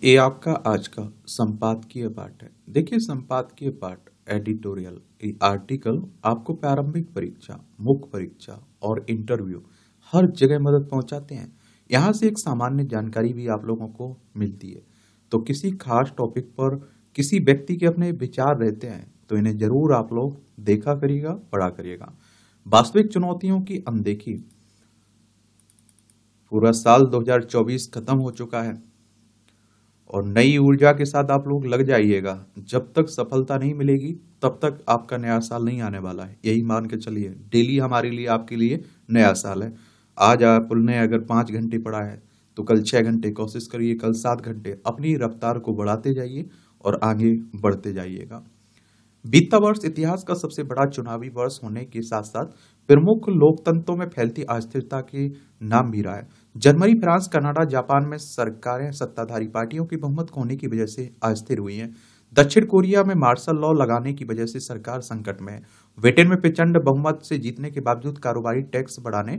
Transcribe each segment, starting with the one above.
ये आपका आज का संपादकीय पाठ है। देखिए, संपादकीय पाठ एडिटोरियल ये आर्टिकल आपको प्रारंभिक परीक्षा, मुख्य परीक्षा और इंटरव्यू हर जगह मदद पहुंचाते हैं। यहाँ से एक सामान्य जानकारी भी आप लोगों को मिलती है। तो किसी खास टॉपिक पर किसी व्यक्ति के अपने विचार रहते हैं तो इन्हें जरूर आप लोग देखा करिएगा, पढ़ा करिएगा। वास्तविक चुनौतियों की अनदेखी। पूरा साल 2024 खत्म हो चुका है और नई ऊर्जा के साथ आप लोग लग जाइएगा। जब तक सफलता नहीं मिलेगी तब तक आपका नया साल नहीं आने वाला है। यही मान के चलिए, डेली हमारे लिए, आपके लिए नया साल है। आज आपने अगर 5 घंटे पढ़ा है तो कल 6 घंटे कोशिश करिए, कल 7 घंटे। अपनी रफ्तार को बढ़ाते जाइए और आगे बढ़ते जाइएगा। बीता वर्ष इतिहास का सबसे बड़ा चुनावी वर्ष होने के साथ साथ प्रमुख लोकतंत्रों में फैलती अस्थिरता के नाम भी रहा है। जर्मनी, फ्रांस, कनाडा, जापान में सरकारें सत्ताधारी पार्टियों की बहुमत खोने की वजह से अस्थिर हुई हैं। दक्षिण कोरिया में मार्शल लॉ लगाने की वजह से सरकार संकट में है। ब्रिटेन में प्रचंड बहुमत से जीतने के बावजूद कारोबारी टैक्स बढ़ाने,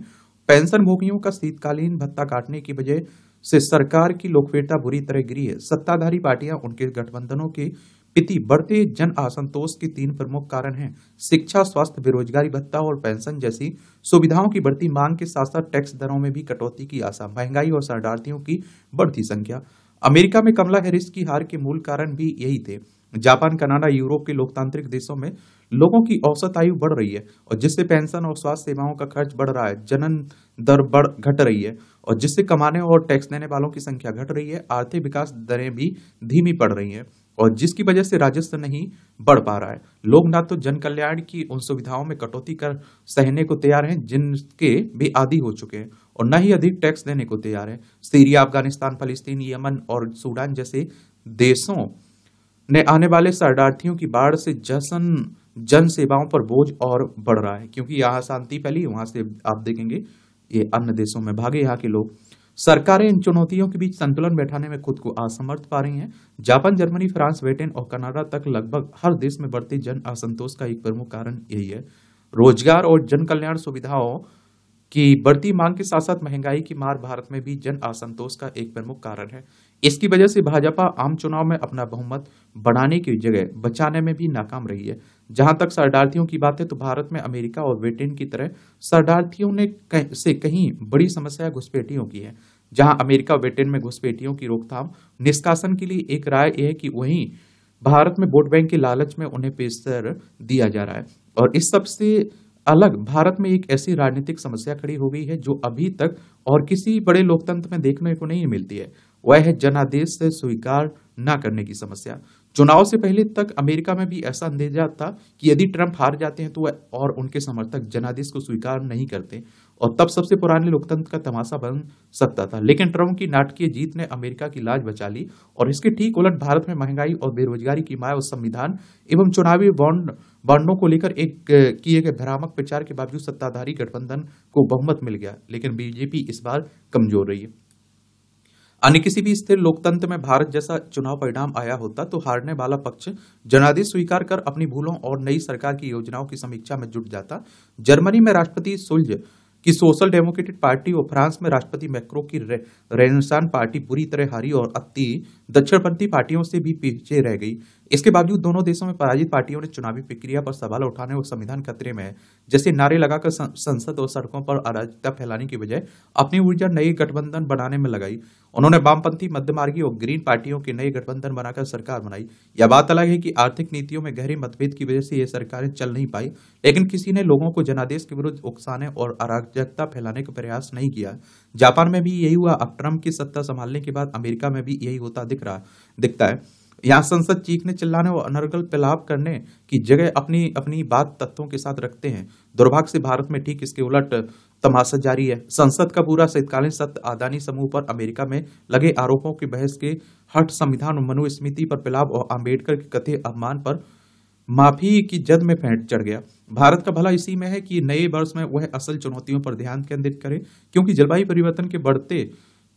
पेंशन भोगियों का शीतकालीन भत्ता काटने की वजह से सरकार की लोकप्रियता बुरी तरह गिरी है। सत्ताधारी पार्टियां, उनके गठबंधनों के प्रति बढ़ते जन असंतोष के 3 प्रमुख कारण हैं: शिक्षा, स्वास्थ्य, बेरोजगारी भत्ता और पेंशन जैसी सुविधाओं की बढ़ती मांग के साथ साथ टैक्स दरों में भी कटौती की आशा, महंगाई और शरणार्थियों की बढ़ती संख्या। अमेरिका में कमला हैरिस की हार के मूल कारण भी यही थे। जापान, कनाडा, यूरोप के लोकतांत्रिक देशों में लोगों की औसत आयु बढ़ रही है और जिससे पेंशन और स्वास्थ्य सेवाओं का खर्च बढ़ रहा है। जनन दर घट रही है और जिससे कमाने और टैक्स देने वालों की संख्या घट रही है। आर्थिक विकास दरें भी धीमी पड़ रही हैं और जिसकी वजह से राजस्व नहीं बढ़ पा रहा है। लोग ना तो जन कल्याण की उन सुविधाओं में कटौती कर सहने को तैयार हैं जिनके भी आदी हो चुके हैं और न ही अधिक टैक्स देने को तैयार है। सीरिया, अफगानिस्तान, फलस्तीन, यमन और सूडान जैसे देशों ने आने वाले शरणार्थियों की बाढ़ से जन सेवाओं पर बोझ और बढ़ रहा है, क्योंकि यहाँ शांति फैली, वहां से आप देखेंगे ये अन्य देशों में भागे यहाँ के लोग। सरकारें इन चुनौतियों के बीच संतुलन बैठाने में खुद को असमर्थ पा रही हैं। जापान, जर्मनी, फ्रांस, ब्रिटेन और कनाडा तक लगभग हर देश में बढ़ते जन असंतोष का एक प्रमुख कारण यही है। रोजगार और जन कल्याण सुविधाओं की बढ़ती मांग के साथ साथ महंगाई की मार भारत में भी जन असंतोष का एक प्रमुख कारण है। इसकी वजह से भाजपा आम चुनाव में अपना बहुमत बढ़ाने की जगह बचाने में भी नाकाम रही है। जहां तक शरणार्थियों की बात है तो भारत में अमेरिका और ब्रिटेन की तरह शरणार्थियों ने से कहीं बड़ी समस्या घुसपैठियों की है। जहां अमेरिका और ब्रिटेन में घुसपैठियों की रोकथाम निष्कासन के लिए एक राय यह है कि वहीं भारत में वोट बैंक के लालच में उन्हें पेशर दिया जा रहा है। और इस सबसे अलग भारत में एक ऐसी राजनीतिक समस्या खड़ी हो गई है जो अभी तक और किसी बड़े लोकतंत्र में देखने को नहीं मिलती है। वह है जनादेश से स्वीकार न करने की समस्या। चुनाव से पहले तक अमेरिका में भी ऐसा अंदेशा था कि यदि ट्रंप हार जाते हैं तो वह और उनके समर्थक जनादेश को स्वीकार नहीं करते और तब सबसे पुराने लोकतंत्र का तमाशा बन सकता था। लेकिन ट्रंप की नाटकीय जीत ने अमेरिका की लाज बचा ली और इसके ठीक उलट भारत में महंगाई और बेरोजगारी की मार और संविधान एवं चुनावी बॉन्डों को लेकर एक किए गए भ्रामक प्रचार के बावजूद सत्ताधारी गठबंधन को बहुमत मिल गया, लेकिन बीजेपी इस बार कमजोर रही है। अन्य किसी भी स्थिर लोकतंत्र में भारत जैसा चुनाव परिणाम आया होता तो हारने वाला पक्ष जनादेश स्वीकार कर अपनी भूलों और नई सरकार की योजनाओं की समीक्षा में जुट जाता। जर्मनी में राष्ट्रपति सुल्ज की सोशल डेमोक्रेटिक पार्टी और फ्रांस में राष्ट्रपति मैक्रो की रेनेसां पार्टी बुरी तरह हारी और अति दक्षिणपंथी पार्टियों से भी पीछे रह गई। इसके बावजूद दोनों देशों में पराजित पार्टियों ने चुनावी प्रक्रिया पर सवाल उठाने और संविधान खतरे में है जैसे नारे लगाकर संसद और सड़कों पर अराजकता फैलाने की बजाय अपनी ऊर्जा नए गठबंधन बनाने में लगाई। उन्होंने वामपंथी, मध्यमार्गी और ग्रीन पार्टियों के नए गठबंधन बनाकर सरकार बनाई। यह बात अलग है कि आर्थिक नीतियों में गहरे मतभेद की वजह से ये सरकारें चल नहीं पाई, लेकिन किसी ने लोगों को जनादेश के विरुद्ध उकसाने और अराजकता फैलाने का प्रयास नहीं किया। जापान में भी यही हुआ। अब ट्रंप की सत्ता संभालने के बाद अमेरिका में भी यही होता दिखता है। यहाँ संसद चीखने, चिल्लाने और अनर्गल प्रलाप करने की जगह अपनी अपनी बात तथ्यों के साथ रखते हैं। दुर्भाग्य से भारत में ठीक इसके उलट तमाशा जारी है। संसद का पूरा शीतकालीन सत्र अदानी समूह पर अमेरिका में लगे आरोपों की बहस के हट, संविधान और मनुस्मृति पर प्रलाप और अम्बेडकर के कथित अपमान पर माफी की जद में फेंट चढ़ गया। भारत का भला इसी में है कि नए वर्ष में वह असल चुनौतियों पर ध्यान केंद्रित करे, क्योंकि जलवायु परिवर्तन के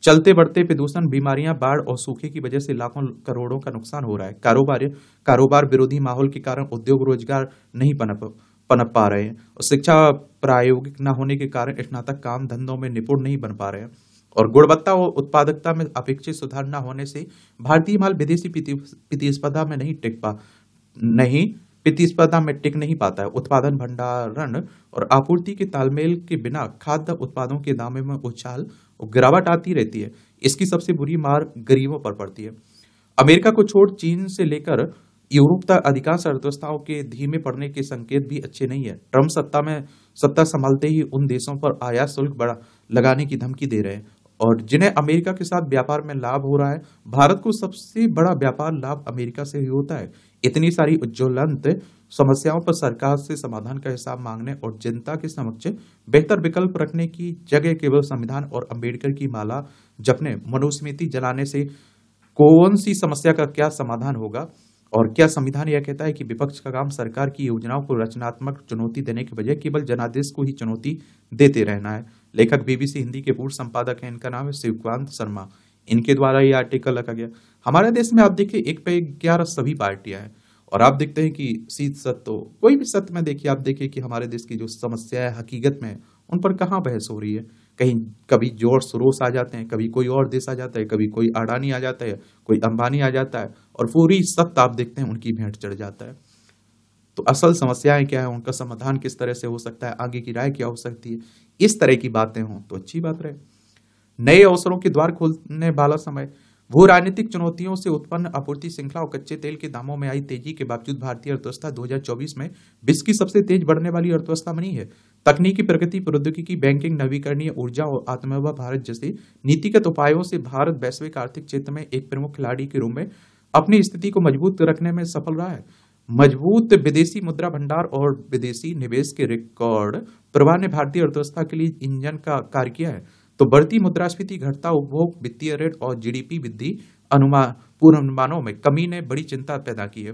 चलते बढ़ते प्रदूषण, बीमारियां, बाढ़ और सूखे की वजह से लाखों करोड़ों का नुकसान हो रहा है। कारोबार विरोधी माहौल के कारण उद्योग रोजगार नहीं पनप पा रहे हैं और शिक्षा प्रायोगिक न होने के कारण स्नातक काम धंधों में निपुण नहीं बन पा रहे हैं। और गुणवत्ता और उत्पादकता में अपेक्षित सुधार न होने से भारतीय माल विदेशी प्रतिस्पर्धा में नहीं प्रतिस्पर्धा में टिक नहीं पाता है। उत्पादन, भंडारण और आपूर्ति के तालमेल के बिना खाद्य उत्पादों के दामों में उछाल और गिरावट आती रहती है। इसकी सबसे बुरी मार गरीबों पर पड़ती है। अमेरिका को छोड़ चीन से लेकर यूरोप तक अधिकांश अर्थव्यवस्थाओं के धीमे पड़ने के संकेत भी अच्छे नहीं है। ट्रंप सत्ता संभालते ही उन देशों पर आयात शुल्क बढ़ा लगाने की धमकी दे रहे हैं और जिन्हें अमेरिका के साथ व्यापार में लाभ हो रहा है। भारत को सबसे बड़ा व्यापार लाभ अमेरिका से ही होता है। इतनी सारी ज्वलंत समस्याओं पर सरकार से समाधान का हिसाब मांगने और जनता के समक्ष बेहतर विकल्प रखने की जगह केवल संविधान और अम्बेडकर की माला जपने, मनुस्मृति जलाने से कौन सी समस्या का क्या समाधान होगा। और क्या संविधान यह कहता है कि विपक्ष का काम सरकार की योजनाओं को रचनात्मक चुनौती देने के बजाय केवल जनादेश को ही चुनौती देते रहना है। लेखक बीबीसी हिंदी के पूर्व संपादक हैं, इनका नाम है शिवकांत शर्मा। इनके द्वारा ये आर्टिकल रखा गया। हमारे देश में आप देखिए 1 पे 11 सभी पार्टियां हैं और आप देखते हैं कि शीत सत्य, कोई भी सत्य में देखिए, आप देखिए कि हमारे देश की जो समस्या है हकीकत में उन पर कहाँ बहस हो रही है। कहीं कभी जोर सरोस आ जाते हैं, कभी कोई और देश आ जाता है, कभी कोई अडानी आ जाता है, कोई अंबानी आ जाता है और पूरी सत्य आप देखते हैं उनकी भेंट चढ़ जाता है। तो असल समस्याएं क्या है, उनका समाधान किस तरह से हो सकता है, आगे की राय क्या हो सकती है, इस तरह की बातें हों तो अच्छी बात रहे। नए अवसरों के द्वार खोलने वाला समय। भू राजनीतिक चुनौतियों से उत्पन्न आपूर्ति श्रृंखला और कच्चे तेल के दामों में आई तेजी के बावजूद भारतीय अर्थव्यवस्था 2024 में विश्व की सबसे तेज बढ़ने वाली अर्थव्यवस्था बनी है। तकनीकी प्रगति, प्रौद्योगिकी, बैंकिंग, नवीकरणीय ऊर्जा और आत्मनिर्भर भारत जैसे नीतिगत उपायों से भारत वैश्विक आर्थिक क्षेत्र में एक प्रमुख खिलाड़ी के रूप में अपनी स्थिति को मजबूत रखने में सफल रहा है। मजबूत विदेशी मुद्रा भंडार और विदेशी निवेश के रिकॉर्ड प्रवाह ने भारतीय अर्थव्यवस्था के लिए इंजन का कार्य किया है। तो बढ़ती मुद्रास्फीति, घटता उपभोग, वित्तीय ऋण और जीडीपी वृद्धि पूर्वानुमानों में कमी ने बड़ी चिंता पैदा की है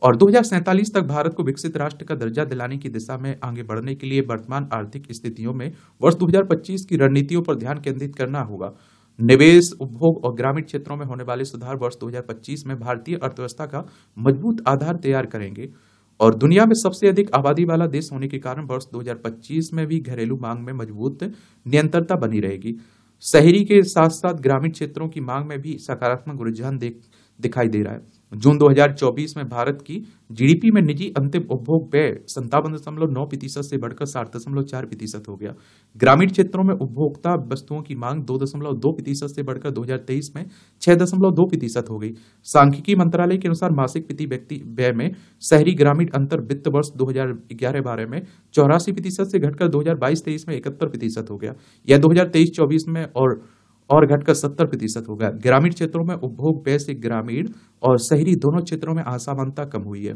और 2047 तक भारत को विकसित राष्ट्र का दर्जा दिलाने की दिशा में आगे बढ़ने के लिए वर्तमान आर्थिक स्थितियों में वर्ष 2025 की रणनीतियों पर ध्यान केंद्रित करना होगा। निवेश, उपभोग और ग्रामीण क्षेत्रों में होने वाले सुधार वर्ष 2025 में भारतीय अर्थव्यवस्था का मजबूत आधार तैयार करेंगे और दुनिया में सबसे अधिक आबादी वाला देश होने के कारण वर्ष 2025 में भी घरेलू मांग में मजबूत निरंतरता बनी रहेगी। शहरी के साथ साथ ग्रामीण क्षेत्रों की मांग में भी सकारात्मक रुझान दिखाई दे रहा है। जून 2024 में भारत की जीडीपी में निजी अंतिम उपभोग व्यय 57.9% से बढ़कर 60.4% हो गया। ग्रामीण क्षेत्रों में उपभोक्ता वस्तुओं की मांग 2.2% से बढ़कर 2023 में 6.2% हो गई। सांख्यिकी मंत्रालय के अनुसार मासिक प्रति व्यक्ति व्यय में शहरी ग्रामीण अंतर वित्त वर्ष 2011-12 में 84% से घटकर 2022-23 में 71% हो गया। यह 2023-24 में और घटकर 70% हो गया। ग्रामीण क्षेत्रों में उपभोग व्यय से ग्रामीण और शहरी दोनों क्षेत्रों में असमानता कम हुई है।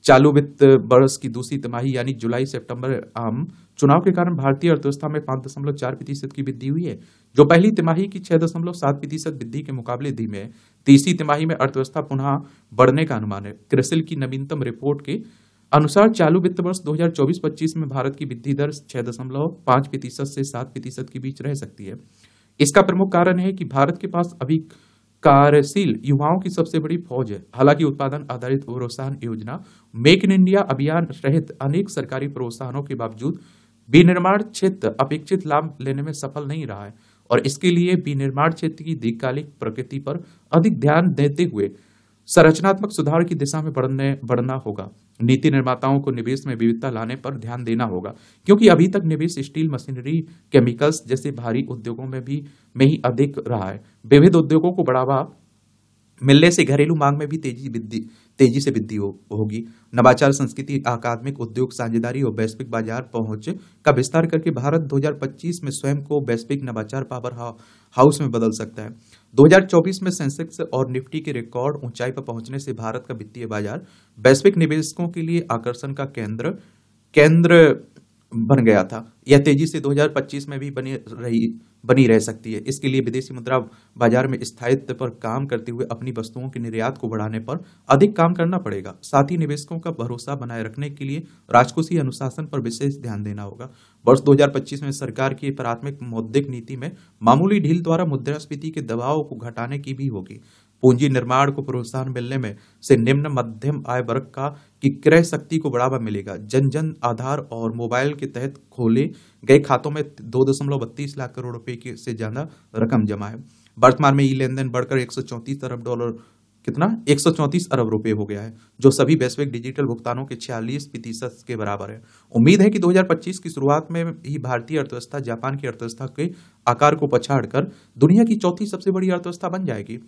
चालू वित्त वर्ष की दूसरी तिमाही यानी जुलाई सितंबर आम चुनाव के कारण भारतीय अर्थव्यवस्था में 5.4% की वृद्धि हुई है, जो पहली तिमाही की 6.7% वृद्धि के मुकाबले धीमे है। तीसरी तिमाही में अर्थव्यवस्था पुनः बढ़ने का अनुमान है। क्रिसिल की नवीनतम रिपोर्ट के अनुसार चालू वित्त वर्ष 2024-25 में भारत की वृद्धि दर 6.5% से 7% के बीच रह सकती है। इसका प्रमुख कारण है कि भारत के पास अभी कार्यशील युवाओं की सबसे बड़ी फौज है। हालांकि उत्पादन आधारित प्रोत्साहन योजना, मेक इन इंडिया अभियान सहित अनेक सरकारी प्रोत्साहनों के बावजूद विनिर्माण क्षेत्र अपेक्षित लाभ लेने में सफल नहीं रहा है और इसके लिए विनिर्माण क्षेत्र की दीर्घकालिक प्रकृति पर अधिक ध्यान देते हुए संरचनात्मक सुधार की दिशा में बढ़ना होगा। नीति निर्माताओं को निवेश में विविधता लाने पर ध्यान देना होगा, क्योंकि अभी तक निवेश स्टील, मशीनरी, केमिकल्स जैसे भारी उद्योगों में ही अधिक रहा है। विविध उद्योगों को बढ़ावा मिलने से घरेलू मांग में भी तेजी से वृद्धि होगी। नवाचार, संस्कृति, अकादमिक, उद्योग, साझेदारी और वैश्विक बाजार पहुंच का विस्तार करके भारत 2025 में स्वयं को वैश्विक नवाचार पावर हाउस में बदल सकता है। 2024 में सेंसेक्स और निफ्टी के रिकॉर्ड ऊंचाई पर पहुंचने से भारत का वित्तीय बाजार वैश्विक निवेशकों के लिए आकर्षण का केंद्र बन गया था। यह तेजी से 2025 में भी बनी रह सकती है। इसके लिए विदेशी मुद्रा बाजार में स्थायित्व पर काम करते हुए अपनी वस्तुओं के निर्यात को बढ़ाने पर अधिक काम करना पड़ेगा। साथ ही निवेशकों का भरोसा बनाए रखने के लिए राजकोषीय अनुशासन पर विशेष ध्यान देना होगा। वर्ष 2025 में सरकार की प्राथमिक मौद्रिक नीति में मामूली ढील द्वारा मुद्रास्फीति के दबाव को घटाने की भी होगी। पूंजी निर्माण को प्रोत्साहन मिलने में से निम्न मध्यम आय वर्ग का की क्रय शक्ति को बढ़ावा मिलेगा। जन जन आधार और मोबाइल के तहत खोले गए खातों में 2.32 लाख करोड़ रुपए की से ज्यादा रकम जमा है। वर्तमान में ई लेन देन बढ़कर 134 अरब डॉलर कितना 134 अरब रुपए हो गया है, जो सभी वैश्विक डिजिटल भुगतानों के 46% के बराबर है। उम्मीद है कि 2025 की शुरुआत में ही भारतीय अर्थव्यवस्था जापान की अर्थव्यवस्था के आकार को पछाड़कर दुनिया की चौथी सबसे बड़ी अर्थव्यवस्था बन जाएगी।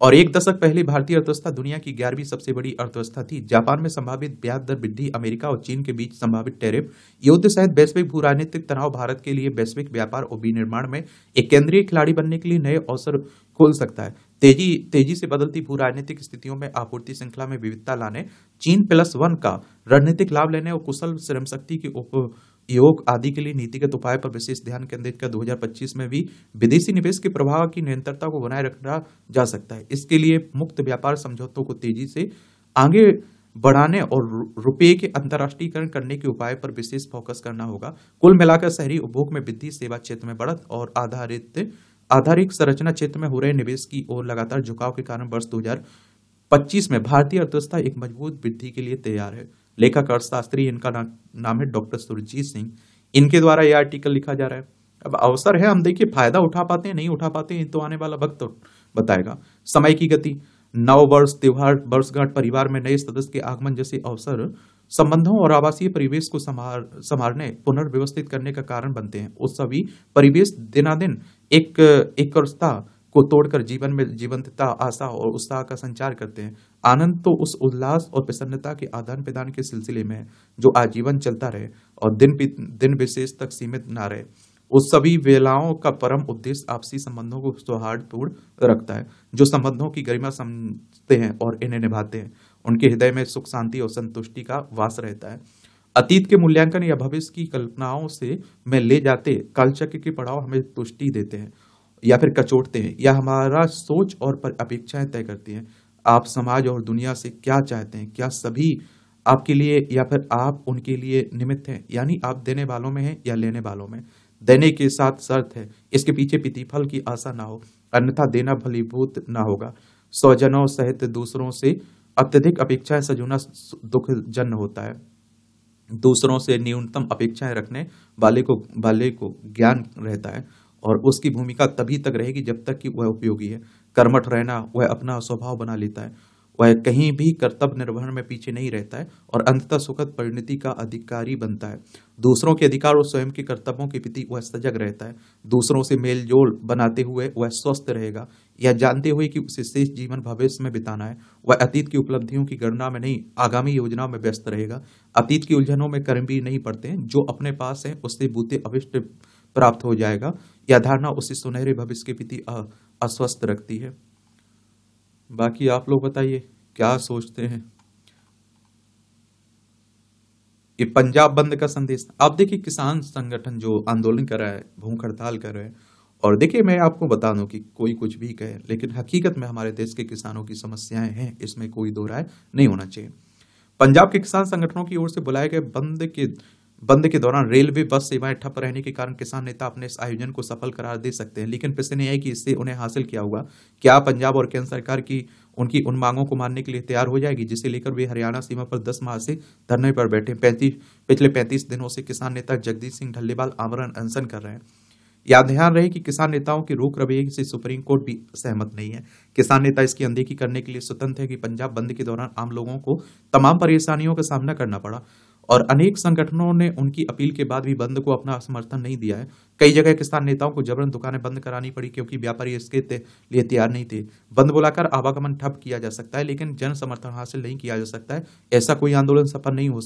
और एक दशक पहले भारतीय अर्थव्यवस्था दुनिया की 11वीं सबसे बड़ी अर्थव्यवस्था थी। जापान में संभावित ब्याज दर वृद्धि, अमेरिका और चीन के बीच संभावित टैरिफ युद्ध सहित वैश्विक भू राजनीतिक तनाव भारत के लिए वैश्विक व्यापार और विनिर्माण में एक केंद्रीय खिलाड़ी बनने के लिए नए अवसर खोल सकता है। तेजी से बदलती भू राजनीतिक स्थितियों में आपूर्ति श्रृंखला में विविधता लाने, चीन+1 का रणनीतिक लाभ लेने और कुशल श्रम शक्ति के उपयोग आदि के लिए नीतिगत उपाय पर विशेष ध्यान केंद्रित कर 2025 में भी विदेशी निवेश के प्रभाव की निरंतरता को बनाए रखा जा सकता है। इसके लिए मुक्त व्यापार समझौतों को तेजी से आगे बढ़ाने और रुपये के अंतर्राष्ट्रीयकरण करने के उपाय पर विशेष फोकस करना होगा। कुल मिलाकर शहरी उपभोग में वृद्धि, सेवा क्षेत्र में बढ़त और आधारिक संरचना क्षेत्र में हो रहे निवेश की ओर लगातार झुकाव के कारण वर्ष 2025 में भारतीय अर्थव्यवस्था एक मजबूत वृद्धि के लिए तैयार है। लेखक अर्थशास्त्री, इनका नाम है डॉक्टर सुरजीत सिंह। इनके द्वारा यह आर्टिकल लिखा जा रहा है। अब अवसर है, हम देखिए फायदा उठा पाते हैं नहीं उठा पाते हैं, तो आने वाला वक्त तो बताएगा। समय की गति, नव वर्ष, त्योहार, वर्षगांठ, परिवार में नए सदस्य के आगमन जैसे अवसर संबंधों और आवासीय परिवेश को संभालने, पुनर्व्यवस्थित करने का कारण बनते हैं। उस सभी परिवेश दिनादिन एकरसता को तोड़कर जीवन में जीवंतता, आशा और उत्साह का संचार करते हैं। आनंद तो उस उल्लास और प्रसन्नता के आदान प्रदान के सिलसिले में है जो आजीवन चलता रहे और दिन विशेष तक सीमित ना रहे। उस सभी वेलाओं का परम उद्देश्य आपसी संबंधों को सौहार्दपूर्ण रखता है। जो संबंधों की गरिमा समझते हैं और इन्हें निभाते हैं, उनके हृदय में सुख, शांति और संतुष्टि का वास रहता है। अतीत के मूल्यांकन या भविष्य की कल्पनाओं से में ले जाते कालचक्र के पड़ाव हमें तुष्टि देते हैं या फिर कचोटते हैं, या हमारा सोच और अपेक्षाएं तय करती हैं। आप समाज और दुनिया से क्या चाहते हैं? क्या सभी आपके लिए या फिर आप उनके लिए निमित्त हैं? यानी आप देने वालों में हैं या लेने वालों में? देने के साथ शर्त है, इसके पीछे प्रतिफल की आशा ना हो, अन्यथा देना फलीभूत ना होगा। स्वजनों सहित दूसरों से अत्यधिक अपेक्षाएं सजोना दुखजनक होता है। दूसरों से न्यूनतम अपेक्षाएं रखने वाले को ज्ञान रहता है और उसकी भूमिका तभी तक रहेगी जब तक कि वह उपयोगी है। कर्मठ रहना वह अपना स्वभाव बना लेता है। वह कहीं भी कर्तव्य निर्वहन में पीछे नहीं रहता है और अंततः सुखद परिणति का अधिकारी बनता है। दूसरों के अधिकार और स्वयं के कर्तव्यों के प्रति वह सजग रहता है। दूसरों से मेल जोल बनाते हुए वह स्वस्थ रहेगा, यह जानते हुए कि उसे शेष जीवन भविष्य में बिताना है। वह अतीत की उपलब्धियों की गणना में नहीं, आगामी योजनाओं में व्यस्त रहेगा। अतीत की उलझनों में कर्म भी नहीं पड़ते हैं। जो अपने पास है उससे बूते अभिष्ट प्राप्त हो जाएगा। यह धारणा उसे सुनहरे भविष्य के प्रति अस्वस्थ रखती है। बाकी आप लोग बताइए क्या सोचते हैं। ये पंजाब बंद का संदेश, आप देखिए किसान संगठन जो आंदोलन कर रहा है, भूख हड़ताल कर रहे हैं, और देखिए मैं आपको बता दूं कि कोई कुछ भी कहे, लेकिन हकीकत में हमारे देश के किसानों की समस्याएं हैं, इसमें कोई दो राय नहीं होना चाहिए। पंजाब के किसान संगठनों की ओर से बुलाए गए बंद के दौरान रेलवे बस सेवाएं ठप रहने के कारण किसान नेता अपने इस आयोजन को सफल करार दे सकते हैं, लेकिन प्रश्न यह है कि इससे उन्हें हासिल क्या हुआ। क्या पंजाब और केंद्र सरकार की उनकी उन मांगों को मानने के लिए तैयार हो जाएगी जिसे लेकर वे हरियाणा सीमा पर 10 माह से धरने पर बैठे। पिछले 35 दिनों से किसान नेता जगदीश सिंह ढल्लेवाल आमरण अनशन कर रहे हैं। याद ध्यान रहे कि किसान नेताओं के रूख रवैये से सुप्रीम कोर्ट भी सहमत नहीं है। किसान नेता इसकी अनदेखी करने के लिए स्वतंत्र है कि पंजाब बंद के दौरान आम लोगों को तमाम परेशानियों का सामना करना पड़ा और अनेक संगठनों ने उनकी अपील के बाद भी बंद को अपना समर्थन नहीं दिया है। कई जगह किसान नेताओं को जबरन दुकानें बंद करानी पड़ी क्योंकि व्यापारी इसके लिए तैयार नहीं थे। बंद बुलाकर आवागमन ठप किया जा सकता है, लेकिन जन समर्थन हासिल नहीं किया जा सकता है। ऐसा कोई आंदोलन सफल नहीं हो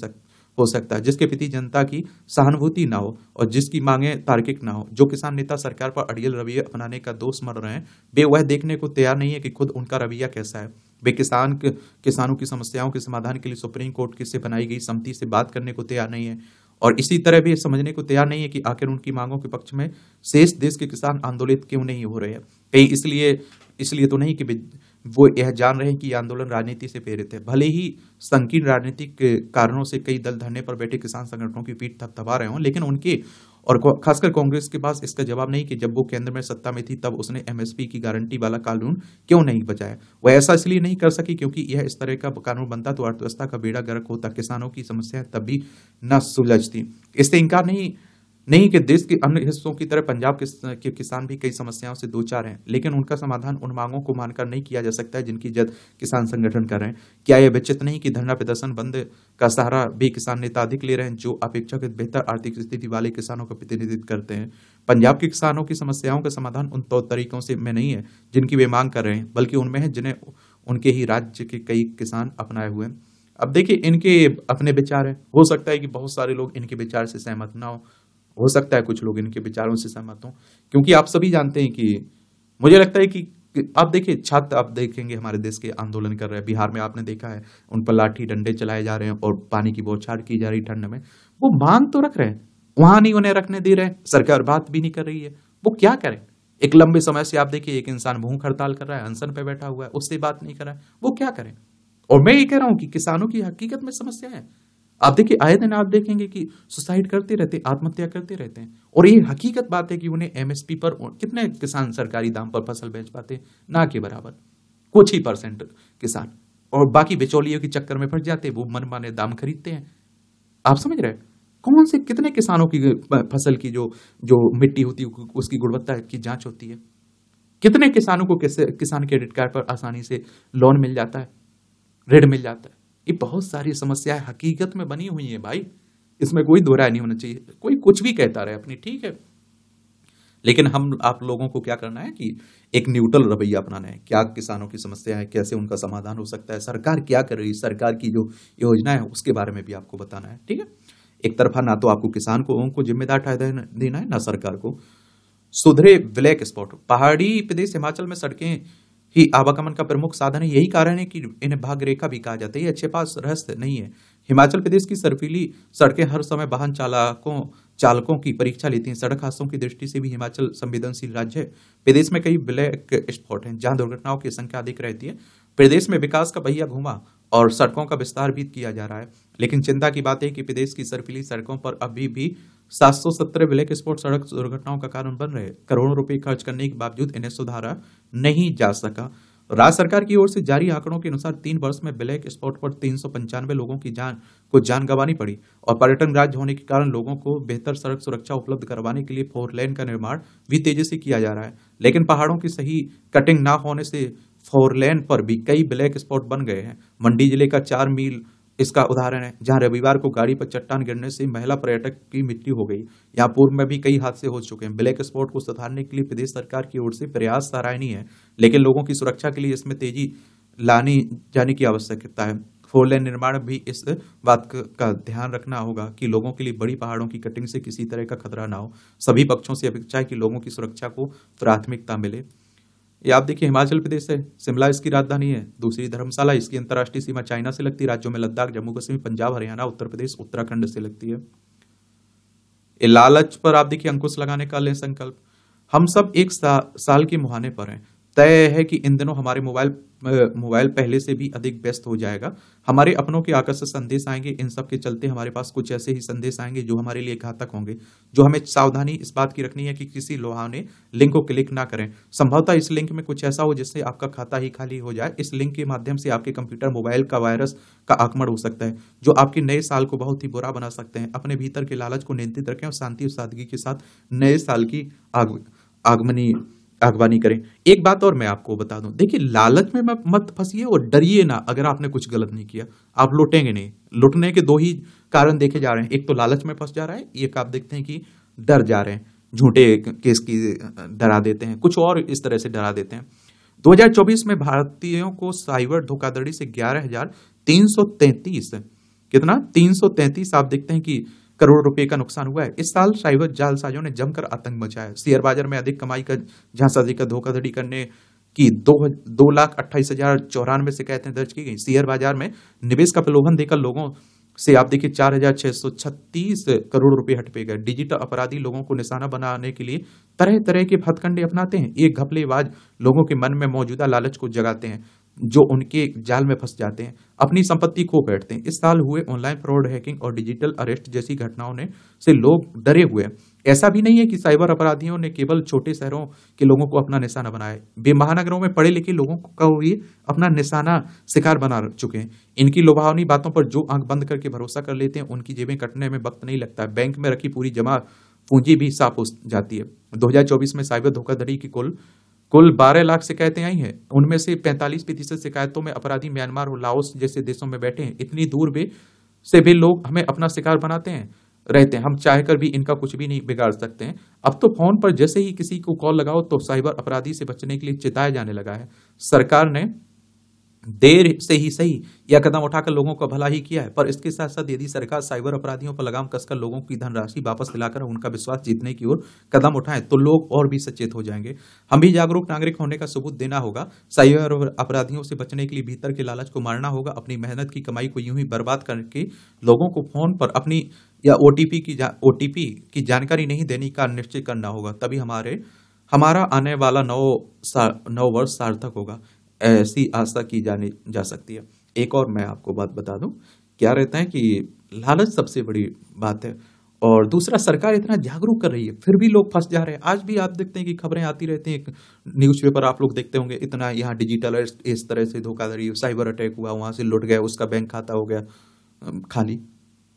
सकता है जिसके प्रति जनता की सहानुभूति ना हो और जिसकी मांगे तार्किक ना हो। जो किसान नेता सरकार पर अड़ियल रवैया अपनाने का दोष मर रहे हैं, वे वह देखने को तैयार नहीं है कि खुद उनका रवैया कैसा है। वे किसानों की समस्याओं के समाधान के लिए सुप्रीम कोर्ट की से बनाई गई समिति से बात करने को तैयार नहीं है और इसी तरह भी समझने को तैयार नहीं है कि आखिर उनकी मांगों के पक्ष में शेष देश के किसान आंदोलित क्यों नहीं हो रहे हैं। कहीं इसलिए तो नहीं कि वो यह जान रहे हैं कि आंदोलन राजनीति से प्रेरित है। भले ही संकीर्ण राजनीतिक कारणों से कई दल धरने पर बैठे किसान संगठनों की पीठ थपथपा रहे हों, लेकिन उनके और खासकर कांग्रेस के पास इसका जवाब नहीं कि जब वो केंद्र में सत्ता में थी तब उसने एमएसपी की गारंटी वाला कानून क्यों नहीं बचाया। वह ऐसा इसलिए नहीं कर सकी क्योंकि यह इस तरह का कानून बनता तो अर्थव्यवस्था का बेड़ा गर्क होता, किसानों की समस्या तब भी न सुलझती। इससे इंकार नहीं नहीं कि देश के अन्य हिस्सों की तरह पंजाब के किसान भी कई समस्याओं से दो चार हैं, लेकिन उनका समाधान उन मांगों को मानकर नहीं किया जा सकता है जिनकी जद किसान संगठन कर रहे हैं। क्या यह विचित्र नहीं कि धरना प्रदर्शन बंद का सहारा भी किसान नेता अधिक ले रहे हैं जो अपेक्षाकृत बेहतर आर्थिक स्थिति वाले किसानों का प्रतिनिधित्व करते हैं। पंजाब के किसानों की समस्याओं का समाधान उन तौर तरीकों से में नहीं है जिनकी वे मांग कर रहे हैं, बल्कि उनमें है जिन्हें उनके ही राज्य के कई किसान अपनाए हुए हैं। अब देखिए, इनके अपने विचार हैं, हो सकता है कि बहुत सारे लोग इनके विचार से सहमत ना हो सकता है कुछ लोग इनके विचारों से सहमत हों, क्योंकि आप सभी जानते हैं कि मुझे लगता है कि आप देखिए, छात्र आप देखेंगे हमारे देश के आंदोलन कर रहे हैं, बिहार में आपने देखा है उन पर लाठी डंडे चलाए जा रहे हैं और पानी की बौछार की जा रही ठंड में। वो मांग तो रख रहे हैं, वहां नहीं उन्हें रखने दे रहे, सरकार बात भी नहीं कर रही है, वो क्या करें। एक लंबे समय से आप देखिए एक इंसान भूख हड़ताल कर रहा है, अनशन पे बैठा हुआ है, उससे बात नहीं कर रहा है, वो क्या करें। और मैं ये कह रहा हूं कि किसानों की हकीकत में समस्या है। आप देखिए, आए दिन आप देखेंगे कि सुसाइड करते रहते, आत्महत्या करते रहते हैं, और ये हकीकत बात है कि उन्हें एमएसपी पर कितने किसान सरकारी दाम पर फसल बेच पाते हैं, ना के बराबर, कुछ ही परसेंट किसान, और बाकी बिचौलियों के चक्कर में फंस जाते हैं, वो मनमाने दाम खरीदते हैं। आप समझ रहे हैं, कौन से कितने किसानों की फसल की जो जो मिट्टी होती है उसकी गुणवत्ता की जांच होती है, कितने किसानों को कैसे किसान क्रेडिट कार्ड पर आसानी से लोन मिल जाता है, ऋण मिल जाता है। ये बहुत सारी समस्याएं हकीकत में बनी हुई हैं भाई, इसमें कोई दो राय नहीं होना चाहिए। कोई कुछ भी कहता रहे अपनी, ठीक है, लेकिन हम आप लोगों को क्या करना है कि एक न्यूट्रल रवैया अपनाना है। क्या किसानों की समस्या है, कैसे उनका समाधान हो सकता है, सरकार क्या कर रही है, सरकार की जो योजना है उसके बारे में भी आपको बताना है, ठीक है। एक तरफा ना तो आपको किसान को उनको जिम्मेदार ठहराना देना है, ना सरकार को। सुधरे ब्लैक स्पॉट, पहाड़ी प्रदेश हिमाचल में सड़कें ही आवागमन का प्रमुख साधन है, यही कारण है कि इन्हें भाग्य रेखा भी कहा जाता है। ये अच्छे पास रहस्य नहीं है। हिमाचल प्रदेश की सर्फीली सड़कें हर समय वाहन चालकों की परीक्षा लेती हैं। सड़क हादसों की दृष्टि से भी हिमाचल संवेदनशील राज्य है। प्रदेश में कई ब्लैक स्पॉट हैं जहां दुर्घटनाओं की संख्या अधिक रहती है। प्रदेश में विकास का पहिया घुमा और सड़कों का विस्तार भी किया जा रहा है, लेकिन चिंता की बात है कि प्रदेश की सर्फिली सड़कों पर अभी भी 717 ब्लैक स्पॉट सड़क दुर्घटनाओं का कारण बन रहे। करोड़ों रुपए खर्च करने के बावजूद इन्हें सुधारा नहीं जा सका। राज्य सरकार की ओर से जारी आंकड़ों के अनुसार 3 वर्ष में ब्लैक स्पॉट पर 395 लोगों की जान गंवानी पड़ी, और पर्यटन राज्य होने के कारण लोगों को बेहतर सड़क सुरक्षा उपलब्ध करवाने के लिए 4 लेन का निर्माण भी तेजी से किया जा रहा है। लेकिन पहाड़ों की सही कटिंग ना होने से 4 लेन पर भी कई ब्लैक स्पॉट बन गए हैं। मंडी जिले का 4 मील इसका उदाहरण है, जहां रविवार को गाड़ी पर चट्टान गिरने से महिला पर्यटक की मृत्यु हो गई। यहाँ पूर्व में भी कई हादसे हो चुके हैं। ब्लैक स्पॉट को सुधारने के लिए प्रदेश सरकार की ओर से प्रयास सराहनीय है, लेकिन लोगों की सुरक्षा के लिए इसमें तेजी लानी जाने की आवश्यकता है। 4 लेन निर्माण भी इस बात का ध्यान रखना होगा कि लोगों के लिए बड़ी पहाड़ों की कटिंग से किसी तरह का खतरा ना हो। सभी पक्षों से अपेक्षा है कि लोगों की सुरक्षा को प्राथमिकता मिले। ये आप देखिए, हिमाचल प्रदेश है, शिमला इसकी राजधानी है, दूसरी धर्मशाला, इसकी अंतर्राष्ट्रीय सीमा चाइना से लगती है। राज्यों में लद्दाख, जम्मू कश्मीर, पंजाब, हरियाणा, उत्तर प्रदेश, उत्तराखंड से लगती है। ये लालच पर आप देखिए अंकुश लगाने का लें संकल्प। हम सब एक साल के मुहाने पर हैं। तय है कि इन दिनों हमारे मोबाइल पहले से भी अधिक व्यस्त हो जाएगा। हमारे अपनों के आकर्षक संदेश आएंगे। इन सब के चलते हमारे पास कुछ ऐसे ही संदेश आएंगे जो हमारे लिए घातक होंगे, जो हमें सावधानी इस बात की रखनी है कि किसी लुभावने लिंक को क्लिक ना करें। संभवतः इस लिंक में कुछ ऐसा हो जिससे आपका खाता ही खाली हो जाए। इस लिंक के माध्यम से आपके कंप्यूटर मोबाइल का वायरस का आक्रमण हो सकता है, जो आपके नए साल को बहुत ही बुरा बना सकते हैं। अपने भीतर के लालच को नियंत्रित रखें और शांति और सादगी के साथ नए साल की आगवानी करें। एक बात और मैं आपको बता दूं, देखिए, लालच में मत फंसिए और डरिए ना। अगर आपने कुछ गलत नहीं किया, आप लुटेंगे नहीं। लुटने के 2 ही कारण देखे जा रहे हैं, एक तो लालच में फंस जा रहा है, एक आप देखते हैं कि डर जा रहे हैं, झूठे केस की डरा देते हैं, कुछ और इस तरह से डरा देते हैं। 2024 में भारतीयों को साइबर धोखाधड़ी से 11,333 कितना 333 आप देखते हैं कि करोड़ रुपए का नुकसान हुआ है। इस साल साइबर जालसाजों ने जमकर आतंक मचाया। शेयर बाजार में अधिक कमाई का झांसा का धोखाधड़ी करने की 2,28,094 शिकायतें दर्ज की गई। शेयर बाजार में निवेश का प्रलोभन देकर लोगों से आप देखिए 4,636 करोड़ रुपए हड़पे गए। डिजिटल अपराधी लोगों को निशाना बनाने के लिए तरह तरह के हथकंडे अपनाते हैं। एक घपलेबाज लोगों के मन में मौजूदा लालच को जगाते हैं, जो उनके जाल में फंस जाते हैं, अपनी संपत्ति खो बैठते हैं। इस साल हुए ऑनलाइन फ्रॉड, हैकिंग और डिजिटल अरेस्ट जैसी घटनाओं ने से लोग डरे हुए हैं। ऐसा भी नहीं है कि साइबर अपराधियों ने केवल छोटे शहरों के लोगों को अपना निशाना बनाया है, वे महानगरों में पढ़े लिखे लोगों को भी अपना निशाना शिकार बना चुके हैं। इनकी लुभावनी बातों पर जो आंख बंद करके भरोसा कर लेते हैं, उनकी जेबें कटने में वक्त नहीं लगता है। बैंक में रखी पूरी जमा पूंजी भी साफ हो जाती है। 2024 में साइबर धोखाधड़ी की कुल 12 लाख शिकायतें आई हैं। उनमें से 45% शिकायतों में अपराधी म्यांमार और लाओस जैसे देशों में बैठे हैं। इतनी दूर से भी लोग हमें अपना शिकार बनाते हैं रहते हैं। हम चाहकर भी इनका कुछ भी नहीं बिगाड़ सकते हैं। अब तो फोन पर जैसे ही किसी को कॉल लगाओ तो साइबर अपराधी से बचने के लिए चिताया जाने लगा है। सरकार ने देर से ही सही यह कदम उठाकर लोगों का भला ही किया है, पर इसके साथ साथ यदि सरकार साइबर अपराधियों पर लगाम कसकर लोगों की धनराशि वापस दिलाकर उनका विश्वास जीतने की ओर कदम उठाएं तो लोग और भी सचेत हो जाएंगे। हम भी जागरूक नागरिक होने का सबूत देना होगा। साइबर अपराधियों से बचने के लिए भीतर के लालच को मारना होगा। अपनी मेहनत की कमाई को यूं ही बर्बाद करके लोगों को फोन पर अपनी या ओटीपी की जानकारी नहीं देने का निश्चय करना होगा। तभी हमारा आने वाला नव वर्ष सार्थक होगा, ऐसी आशा की जानी जा सकती है। एक और मैं आपको बात बता दूं, क्या रहता है कि लालच सबसे बड़ी बात है, और दूसरा सरकार इतना जागरूक कर रही है फिर भी लोग फंस जा रहे हैं। आज भी आप देखते हैं कि खबरें आती रहती हैं, न्यूज़पेपर आप लोग देखते होंगे, इतना यहाँ डिजिटल इस तरह से धोखाधड़ी, साइबर अटैक हुआ, वहां से लुट गया, उसका बैंक खाता हो गया खाली।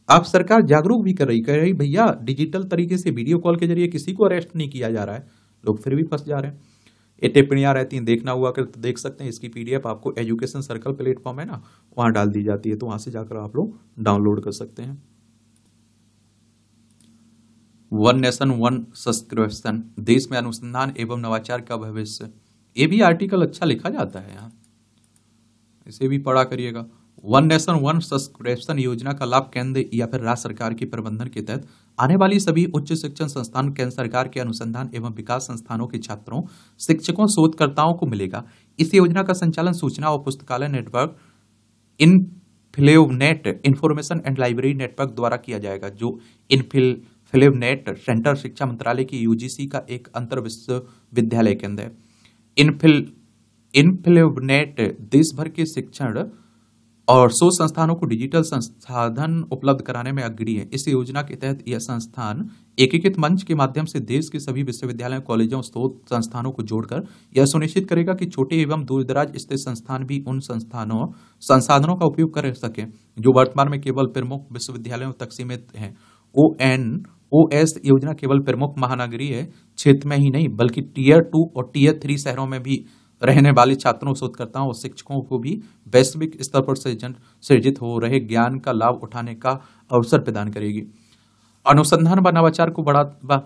आप सरकार जागरूक भी कर रही, कह रही भैया डिजिटल तरीके से वीडियो कॉल के जरिए किसी को अरेस्ट नहीं किया जा रहा है, लोग फिर भी फंस जा रहे हैं। ये टिप्पणियां रहती हैं, देखना हुआ कर तो देख सकते हैं। इसकी पीडीएफ आपको एजुकेशन सर्कल प्लेटफॉर्म है ना, वहां डाल दी जाती है, तो वहां से जाकर आप लोग डाउनलोड कर सकते हैं। वन नेशन वन सब्सक्रिप्शन, देश में अनुसंधान एवं नवाचार का भविष्य, ये भी आर्टिकल अच्छा लिखा जाता है यहाँ, इसे भी पढ़ा करिएगा। वन नेशन वन सब्सक्रिप्शन योजना का लाभ केंद्र या फिर राज्य सरकार के प्रबंधन के तहत आने वाली सभी उच्च शिक्षण संस्थान केंद्र सरकार के अनुसंधान एवं विकास संस्थानों के छात्रों, शिक्षकों, शोधकर्ताओं को मिलेगा। इस योजना का संचालन सूचना और पुस्तकालय network INFLIBNET information and library network द्वारा किया जाएगा, जो इनफिलेवनेट सेंटर शिक्षा मंत्रालय की यूजीसी का एक अंतर विश्वविद्यालय केंद्र है। इनफिलेवनेट देश भर के शिक्षण और शोध संस्थानों को डिजिटल संसाधन उपलब्ध कराने में अग्रणी है। इस योजना के तहत यह संस्थान एकीकृत मंच के माध्यम से देश के सभी विश्वविद्यालयों, कॉलेजों, शोध संस्थानों को जोड़कर यह सुनिश्चित करेगा कि छोटे एवं दूरदराज स्थित संस्थान भी उन संसाधनों का उपयोग कर सकें जो वर्तमान में केवल प्रमुख विश्वविद्यालयों तक सीमित हैं। ONOS योजना केवल प्रमुख महानगरीय क्षेत्र में ही नहीं बल्कि टीयर 2 और टीयर 3 शहरों में भी रहने वाले छात्रों, शोधकर्ताओं और शिक्षकों को भी वैश्विक स्तर पर सृजित हो रहे ज्ञान का लाभ उठाने का अवसर प्रदान करेगी। अनुसंधान व नवाचार को बढ़ावा,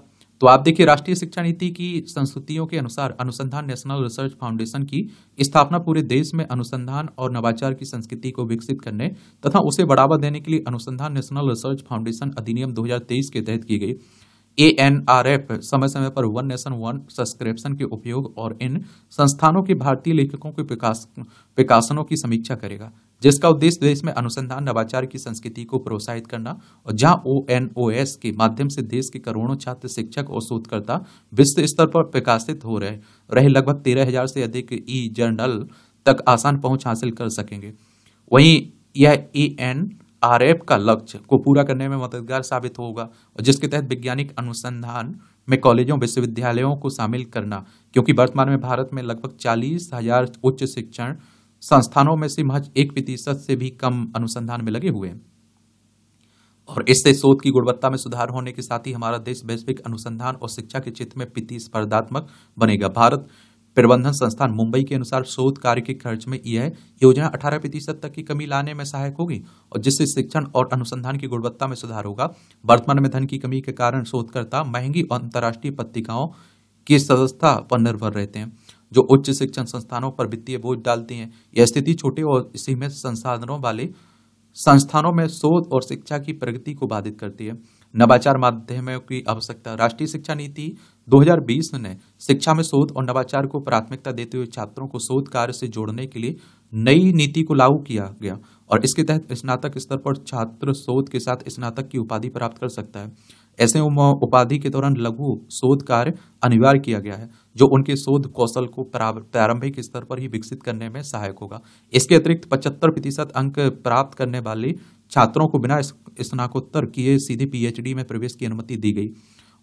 तो आप देखिए राष्ट्रीय शिक्षा नीति की संस्तुतियों के अनुसार अनुसंधान नेशनल रिसर्च फाउंडेशन की स्थापना पूरे देश में अनुसंधान और नवाचार की संस्कृति को विकसित करने तथा उसे बढ़ावा देने के लिए अनुसंधान नेशनल रिसर्च फाउंडेशन अधिनियम 2023 के तहत की गई। ANRF समय समय पर वन नेशन वन सब्सक्रिप्शन के उपयोग और इन संस्थानों के भारतीय लेखकों के विकासनों की समीक्षा करेगा, जिसका उद्देश्य देश में अनुसंधान नवाचार की संस्कृति को प्रोत्साहित करना और जहां ONOS के माध्यम से देश के करोड़ों छात्र, शिक्षक और शोधकर्ता विश्व स्तर पर प्रकाशित हो रहे लगभग 13,000 से अधिक ई-जर्नल तक आसान पहुंच हासिल कर सकेंगे। वहीं यह ANRF का लक्ष्य को पूरा करने में मददगार साबित होगा, और जिसके तहत वैज्ञानिक अनुसंधान में कॉलेजों, विश्वविद्यालयों को शामिल करना, क्योंकि वर्तमान में भारत में लगभग 40,000 उच्च शिक्षण संस्थानों में से महज 1% से भी कम अनुसंधान में लगे हुए हैं। और इससे शोध की गुणवत्ता में सुधार होने के साथ ही हमारा देश वैश्विक अनुसंधान और शिक्षा के क्षेत्र में प्रतिस्पर्धात्मक बनेगा। भारत प्रबंधन संस्थान मुंबई के अनुसार शोध कार्य के खर्च में यह योजना 18% तक की कमी लाने में सहायक होगी, और जिससे शिक्षण और अनुसंधान की गुणवत्ता में सुधार होगा। वर्तमान में धन की कमी के कारण शोधकर्ता महंगी अंतर्राष्ट्रीय पत्रिकाओं की सदस्यता पर निर्भर रहते हैं, जो उच्च शिक्षण संस्थानों पर वित्तीय बोझ डालती हैं। यह स्थिति छोटे और सीमित संसाधनों वाले संस्थानों में शोध और शिक्षा की प्रगति को बाधित करती है। नवाचार माध्यमों की आवश्यकता, राष्ट्रीय शिक्षा नीति 2020 ने शिक्षा में शोध और नवाचार को प्राथमिकता देते हुए छात्रों को शोध कार्य से जोड़ने के लिए नई नीति को लागू किया गया, और इसके तहत स्नातक स्तर पर छात्र शोध के साथ स्नातक की उपाधि प्राप्त कर सकता है। ऐसे उपाधि के दौरान लघु शोध कार्य अनिवार्य किया गया है, जो उनके शोध कौशल को प्रारंभिक स्तर पर ही विकसित करने में सहायक होगा। इसके अतिरिक्त 75% अंक प्राप्त करने वाले छात्रों को बिना स्नातकोत्तर किए सीधे पीएचडी में प्रवेश की अनुमति दी गई,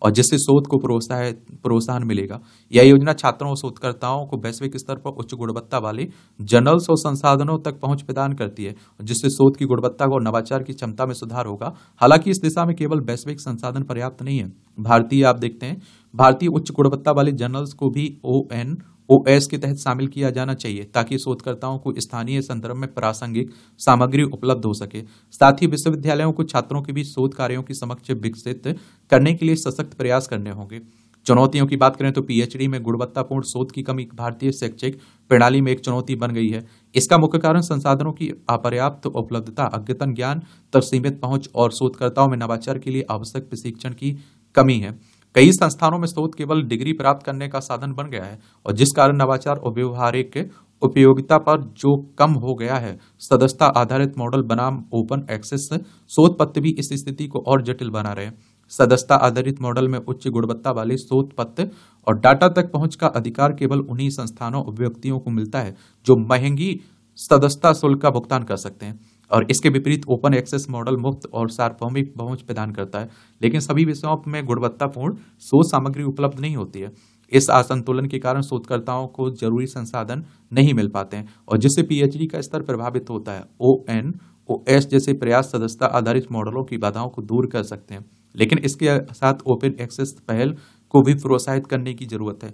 और जिससे शोध को प्रोत्साहन मिलेगा। यह योजना छात्रों और शोधकर्ताओं को वैश्विक स्तर पर उच्च गुणवत्ता वाले जर्नल्स और संसाधनों तक पहुंच प्रदान करती है, जिससे शोध की गुणवत्ता और नवाचार की क्षमता में सुधार होगा। हालांकि इस दिशा में केवल वैश्विक संसाधन पर्याप्त नहीं है। आप देखते हैं, भारतीय उच्च गुणवत्ता वाले जर्नल्स को भी ONOS के तहत शामिल किया जाना चाहिए, ताकि शोधकर्ताओं को स्थानीय संदर्भ में प्रासंगिक सामग्री उपलब्ध हो सके। साथ ही विश्वविद्यालयों को छात्रों के बीच शोध कार्यों की समक्ष विकसित करने के लिए सशक्त प्रयास करने होंगे। चुनौतियों की बात करें तो पीएचडी में गुणवत्तापूर्ण शोध की कमी भारतीय शैक्षिक प्रणाली में एक चुनौती बन गई है। इसका मुख्य कारण संसाधनों की अपर्याप्त उपलब्धता, अद्यतन ज्ञान तक सीमित पहुंच और शोधकर्ताओं में नवाचार के लिए आवश्यक प्रशिक्षण की कमी है। कई संस्थानों में शोध केवल डिग्री प्राप्त करने का साधन बन गया है, और जिस कारण नवाचार और व्यवहारिक उपयोगिता पर जो कम हो गया है। सदस्यता आधारित मॉडल बनाम ओपन एक्सेस शोध पत्र भी इस स्थिति को और जटिल बना रहे हैं। सदस्यता आधारित मॉडल में उच्च गुणवत्ता वाले शोध पत्र और डाटा तक पहुंच का अधिकार केवल उन्हीं संस्थानों और व्यक्तियों को मिलता है जो महंगी सदस्यता शुल्क का भुगतान कर सकते हैं, और इसके विपरीत ओपन एक्सेस मॉडल मुफ्त और सार्वभौमिक पहुंच प्रदान करता है, लेकिन सभी विषयों में गुणवत्तापूर्ण शोध सामग्री उपलब्ध नहीं होती है। इस असंतुलन के कारण शोधकर्ताओं को जरूरी संसाधन नहीं मिल पाते हैं, और जिससे पीएचडी का स्तर प्रभावित होता है। ONOS जैसे प्रयास सदस्यता आधारित मॉडलों की बाधाओं को दूर कर सकते हैं, लेकिन इसके साथ ओपन एक्सेस पहल को भी प्रोत्साहित करने की जरूरत है,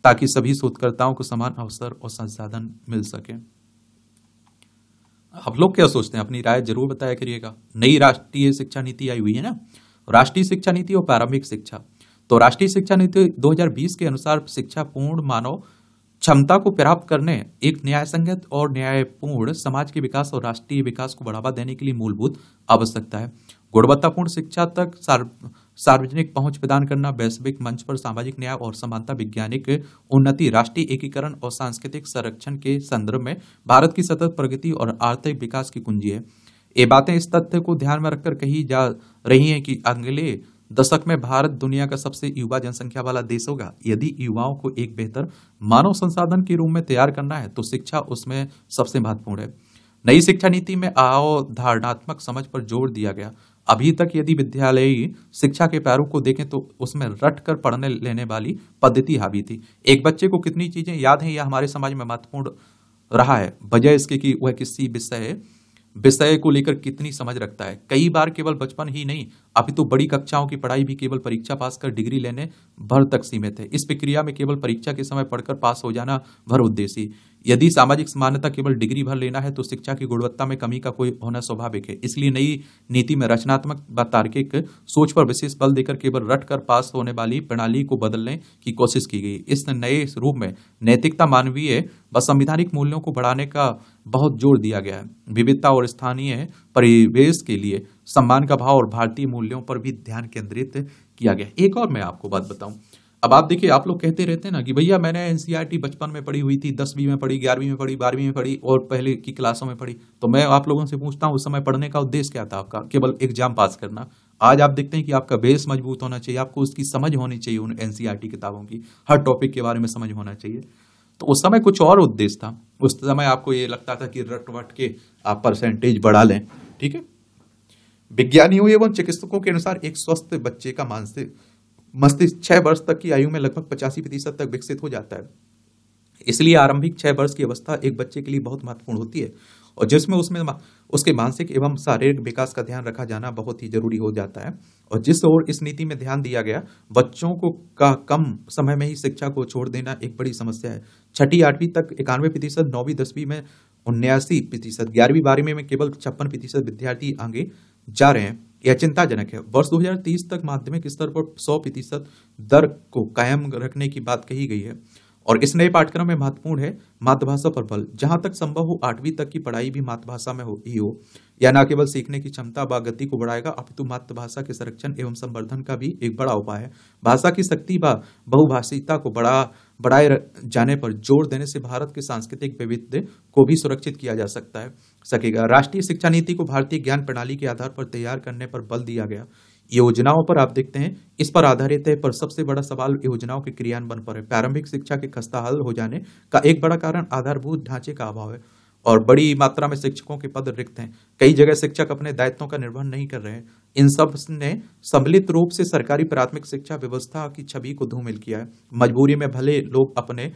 ताकि सभी शोधकर्ताओं को समान अवसर और संसाधन मिल सके। आप लोग क्या सोचते हैं? अपनी राय जरूर बताया करिएगा। नई राष्ट्रीय शिक्षा नीति आई हुई है ना, राष्ट्रीय शिक्षा नीति और प्रारंभिक शिक्षा। तो राष्ट्रीय शिक्षा नीति 2020 के अनुसार शिक्षा पूर्ण मानव क्षमता को प्राप्त करने, एक न्यायसंगत और न्यायपूर्ण समाज के विकास और राष्ट्रीय विकास को बढ़ावा देने के लिए मूलभूत आवश्यकता है। गुणवत्तापूर्ण शिक्षा तक सार्वजनिक पहुंच प्रदान करना, वैश्विक मंच पर सामाजिक न्याय और समानता, वैज्ञानिक उन्नति, राष्ट्रीय एकीकरण और सांस्कृतिक संरक्षण के संदर्भ में भारत की सतत प्रगति और आर्थिक विकास की कुंजी है। ये बातें इस तथ्य को ध्यान में रखकर कही जा रही हैं कि अगले दशक में भारत दुनिया का सबसे युवा जनसंख्या वाला देश होगा। यदि युवाओं को एक बेहतर मानव संसाधन के रूप में तैयार करना है, तो शिक्षा उसमें सबसे महत्वपूर्ण है। नई शिक्षा नीति में अवधारणात्मक समझ पर जोर दिया गया। अभी तक यदि विद्यालयी शिक्षा के प्रारूप को देखें तो उसमें रट कर पढ़ने लेने वाली पद्धति हावी थी। एक बच्चे को कितनी चीजें याद हैं, यह हमारे समाज में महत्वपूर्ण रहा है, बजाय इसके कि वह किसी विषय को लेकर कितनी समझ रखता है। कई बार केवल बचपन ही नहीं, अभी तो बड़ी कक्षाओं की पढ़ाई भी केवल परीक्षा पास कर डिग्री लेने भर तक सीमित है। इस प्रक्रिया में केवल परीक्षा के समय पढ़कर पास हो जाना भर उद्देश्य। यदि सामाजिक समानता केवल डिग्री भर लेना है, तो शिक्षा की गुणवत्ता में कमी का कोई होना स्वाभाविक है। इसलिए नई नीति में रचनात्मक व तार्किक सोच पर विशेष बल देकर केवल रट कर पास होने वाली प्रणाली को बदलने की कोशिश की गई। इस नए रूप में नैतिकता, मानवीय व संवैधानिक मूल्यों को बढ़ाने का बहुत जोर दिया गया है। विविधता और स्थानीय परिवेश के लिए सम्मान का भाव और भारतीय मूल्यों पर भी ध्यान केंद्रित किया गया। एक और मैं आपको बात बताऊं, अब आप देखिए, आप लोग कहते रहते हैं ना कि भैया मैंने एनसीईआरटी बचपन में पढ़ी हुई थी, 10वीं में पढ़ी, 11वीं में पढ़ी, 12वीं में पढ़ी और पहले की क्लासों में पढ़ी। तो मैं आप लोगों से पूछता हूं, उस समय पढ़ने का उद्देश्य क्या था आपका? केवल एग्जाम पास करना। आज आप देखते हैं कि आपका बेस मजबूत होना चाहिए, आपको उसकी समझ होनी चाहिए, उन एनसीईआरटी किताबों की हर टॉपिक के बारे में समझ होना चाहिए। तो उस समय कुछ और उद्देश्य था। उस समय आपको ये लगता था कि रट वट के आप परसेंटेज बढ़ा लें, ठीक है। विज्ञानियों एवं चिकित्सकों के अनुसार एक स्वस्थ बच्चे का मस्तिष्क 6 वर्ष तक की आयु में लगभग 85% तक विकसित हो जाता है। इसलिए आरंभिक 6 वर्ष की अवस्था एक बच्चे के लिए बहुत महत्वपूर्ण होती है, और जिसमें उसके मानसिक एवं शारीरिक विकास का ध्यान रखा जाना बहुत ही जरूरी हो जाता है। और जिस ओर इस नीति में ध्यान दिया गया, बच्चों को का कम समय में ही शिक्षा को छोड़ देना एक बड़ी समस्या है। 6ठी 8वीं तक 91%, 9वीं 10वीं में 79%, 11वीं 12वीं में केवल 56% विद्यार्थी आगे जा रहे हैं। यह चिंताजनक है। वर्ष 2030 तक माध्यमिक स्तर पर 100% दर को कायम रखने की बात कही गई है, और इस नए पाठ्यक्रम में महत्वपूर्ण है मातृभाषा पर बल। जहां तक संभव हो 8वीं तक की पढ़ाई भी मातृभाषा में हो। यह न केवल सीखने की क्षमता व गति को बढ़ाएगा, अपितु मातृभाषा के संरक्षण एवं संवर्धन का भी एक बड़ा उपाय है। भाषा की शक्ति व बहुभाषिकता को बढ़ाए जाने पर जोर देने से भारत के सांस्कृतिक विविधता को भी सुरक्षित किया जा सकेगा। राष्ट्रीय शिक्षा नीति को भारतीय ज्ञान प्रणाली के आधार पर तैयार करने पर बल दिया गया। योजनाओं पर आप देखते हैं इस पर आधारित है, पर सबसे बड़ा सवाल योजनाओं के क्रियान्वयन पर है। प्रारंभिक शिक्षा के खस्ताहाल हो जाने का एक बड़ा कारण आधारभूत ढांचे का अभाव है और बड़ी मात्रा में शिक्षकों के पद रिक्त हैं। कई जगह शिक्षक अपने दायित्वों का निर्वहन नहीं कर रहे हैं। इन सब ने सम्मिलित रूप से सरकारी प्राथमिक शिक्षा व्यवस्था की छवि को धूमिल किया है। मजबूरी में भले लोग अपने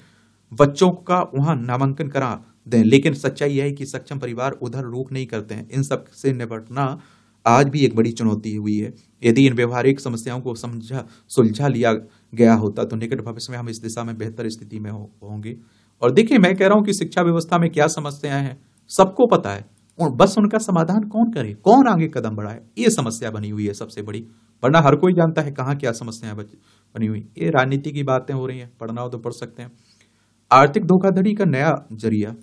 बच्चों का वहां नामांकन करा दें, लेकिन सच्चाई यह है कि सक्षम परिवार उधर रुख नहीं करते हैं। इन सब से निपटना आज भी एक बड़ी चुनौती हुई है। यदि इन व्यवहारिक समस्याओं को सुलझा लिया गया होता तो निकट भविष्य में हम इस दिशा में बेहतर स्थिति में होंगे। और देखिए, मैं कह रहा हूं कि शिक्षा व्यवस्था में क्या समस्याएं हैं सबको पता है, और बस उनका समाधान कौन करे, कौन आगे कदम बढ़ाए, ये समस्या बनी हुई है सबसे बड़ी। वरना हर कोई जानता है कहाँ क्या समस्याएं बनी हुई। ये राजनीति की बातें हो रही हैं, पढ़ना हो तो पढ़ सकते हैं। आर्थिक धोखाधड़ी का नया जरिया,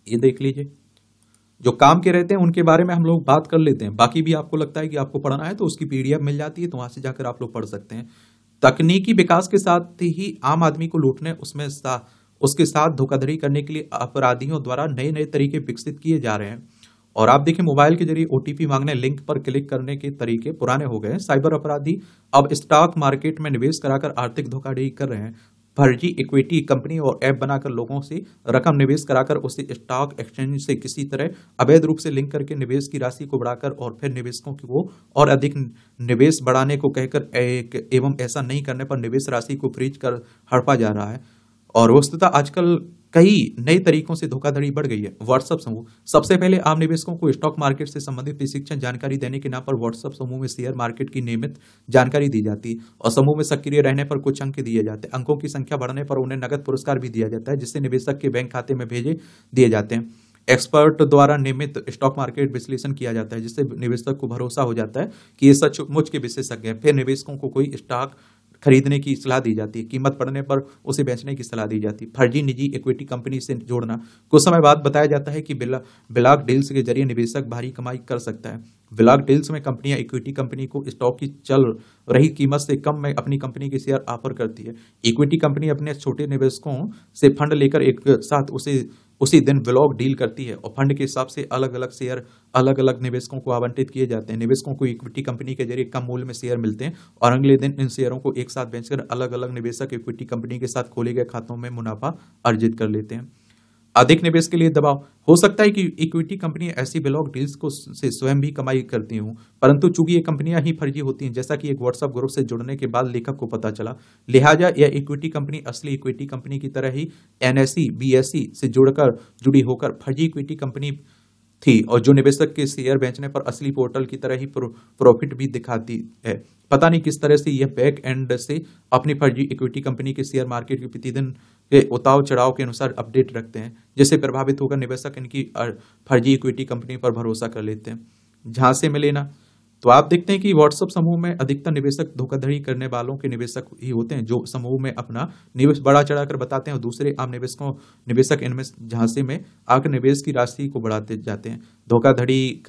ये देख लीजिए। जो काम के रहते हैं उनके बारे में हम लोग बात कर लेते हैं, बाकी भी आपको लगता है कि आपको पढ़ना है तो उसकी पीडीएफ मिल जाती है, तो वहां से जाकर आप लोग पढ़ सकते हैं। तकनीकी विकास के साथ ही आम आदमी को लूटने उसके साथ धोखाधड़ी करने के लिए अपराधियों द्वारा नए नए तरीके विकसित किए जा रहे हैं। और आप देखिए, मोबाइल के जरिए ओटीपी मांगने, लिंक पर क्लिक करने के तरीके पुराने हो गए हैं। साइबर अपराधी अब स्टॉक मार्केट में निवेश कराकर आर्थिक धोखाधड़ी कर रहे हैं। फर्जी इक्विटी कंपनी और ऐप बनाकर लोगों से रकम निवेश कराकर उसे स्टॉक एक्सचेंज से किसी तरह अवैध रूप से लिंक करके निवेश की राशि को बढ़ाकर और फिर निवेशकों को और अधिक निवेश बढ़ाने को कहकर एवं ऐसा नहीं करने पर निवेश राशि को फ्रीज कर हड़पा जा रहा है। और वस्तुतः आजकल कई नए तरीकों से धोखाधड़ी बढ़ गई है। व्हाट्सएप समूह, सबसे पहले आम निवेशकों को स्टॉक मार्केट से संबंधित प्रशिक्षण जानकारी देने के नाम पर व्हाट्सएप समूह में शेयर मार्केट की नियमित जानकारी दी जाती है और समूह में सक्रिय रहने पर कुछ अंक दिए जाते हैं। अंकों की संख्या बढ़ने पर उन्हें नगद पुरस्कार भी दिया जाता है, जिससे निवेशक के बैंक खाते में भेजे दिए जाते हैं। एक्सपर्ट द्वारा नियमित स्टॉक मार्केट विश्लेषण किया जाता है, जिससे निवेशक को भरोसा हो जाता है कि ये सचमुच के विशेषज्ञ हैं। फिर निवेशकों को कोई स्टॉक खरीदने की सलाह दी जाती है, कीमत पड़ने पर उसे बेचने की सलाह दी जाती है। फर्जी निजी इक्विटी कंपनी से जोड़ना, कुछ समय बाद बताया जाता है कि ब्लॉक डील्स के जरिए निवेशक भारी कमाई कर सकता है। ब्लॉक डील्स में कंपनियां इक्विटी कंपनी को स्टॉक की चल रही कीमत से कम में अपनी कंपनी के शेयर ऑफर करती है। इक्विटी कंपनी अपने छोटे निवेशकों से फंड लेकर एक साथ उसी दिन ब्लॉक डील करती है और फंड के हिसाब से अलग अलग शेयर अलग अलग निवेशकों को आवंटित किए जाते हैं। निवेशकों को इक्विटी कंपनी के जरिए कम मूल्य में शेयर मिलते हैं और अगले दिन इन शेयरों को एक साथ बेचकर अलग अलग निवेशक इक्विटी कंपनी के साथ खोले गए खातों में मुनाफा अर्जित कर लेते हैं। अधिक निवेश के लिए दबाव, हो सकता है कि इक्विटी कंपनी ऐसी ब्लॉक डील्स को से स्वयं भी कमाई करती हूं, परंतु चूंकि ये कंपनियां ही फर्जी होती हैं, जैसा कि एक व्हाट्सएप ग्रुप से जुड़ने के बाद लेखक को पता चला। लिहाजा यह इक्विटी कंपनी असली इक्विटी कंपनी की तरह ही एनएसई बीएसई से जुड़ी होकर फर्जी इक्विटी कंपनी थी और जो निवेशक के शेयर बेचने पर असली पोर्टल की तरह ही प्रॉफिट भी दिखाती है। पता नहीं किस तरह से यह बैक एंड से अपनी फर्जी इक्विटी कंपनी के शेयर मार्केट के प्रतिदिन के उतार चढ़ाव के अनुसार अपडेट रखते हैं, जिससे प्रभावित होकर निवेशक इनकी फर्जी इक्विटी कंपनी पर भरोसा कर लेते हैं। झांसे में लेना, तो आप देखते हैं कि व्हाट्सएप समूह में अधिकतर निवेशक धोखाधड़ी करने वालों के निवेशक ही होते हैं, जो समूह में अपना निवेश बढ़ा चढ़ाकर बताते हैं और दूसरे आम निवेशक इनमें झांसे में आकर निवेश की राशि को बढ़ाते जाते हैं। धोखाधड़ी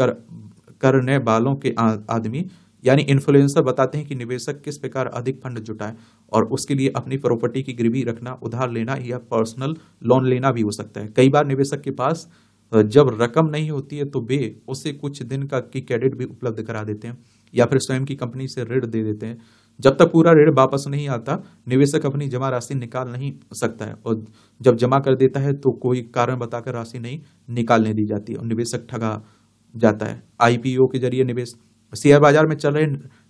करने वालों के आदमी यानी इन्फ्लुएंसर बताते हैं कि निवेशक किस प्रकार अधिक फंड जुटाए और उसके लिए अपनी प्रॉपर्टी की गिरवी रखना, उधार लेना या पर्सनल लोन लेना भी हो सकता है। कई बार निवेशक के पास जब रकम नहीं होती है तो वे उसे कुछ दिन का की क्रेडिट भी उपलब्ध करा देते हैं या फिर स्वयं की कंपनी से ऋण दे देते हैं। जब तक पूरा ऋण वापस नहीं आता, निवेशक अपनी जमा राशि निकाल नहीं सकता है और जब जमा कर देता है तो कोई कारण बताकर राशि नहीं निकालने दी जाती है और निवेशक ठगा जाता है। आईपीओ के जरिए निवेश, शेयर बाजार में चल रहे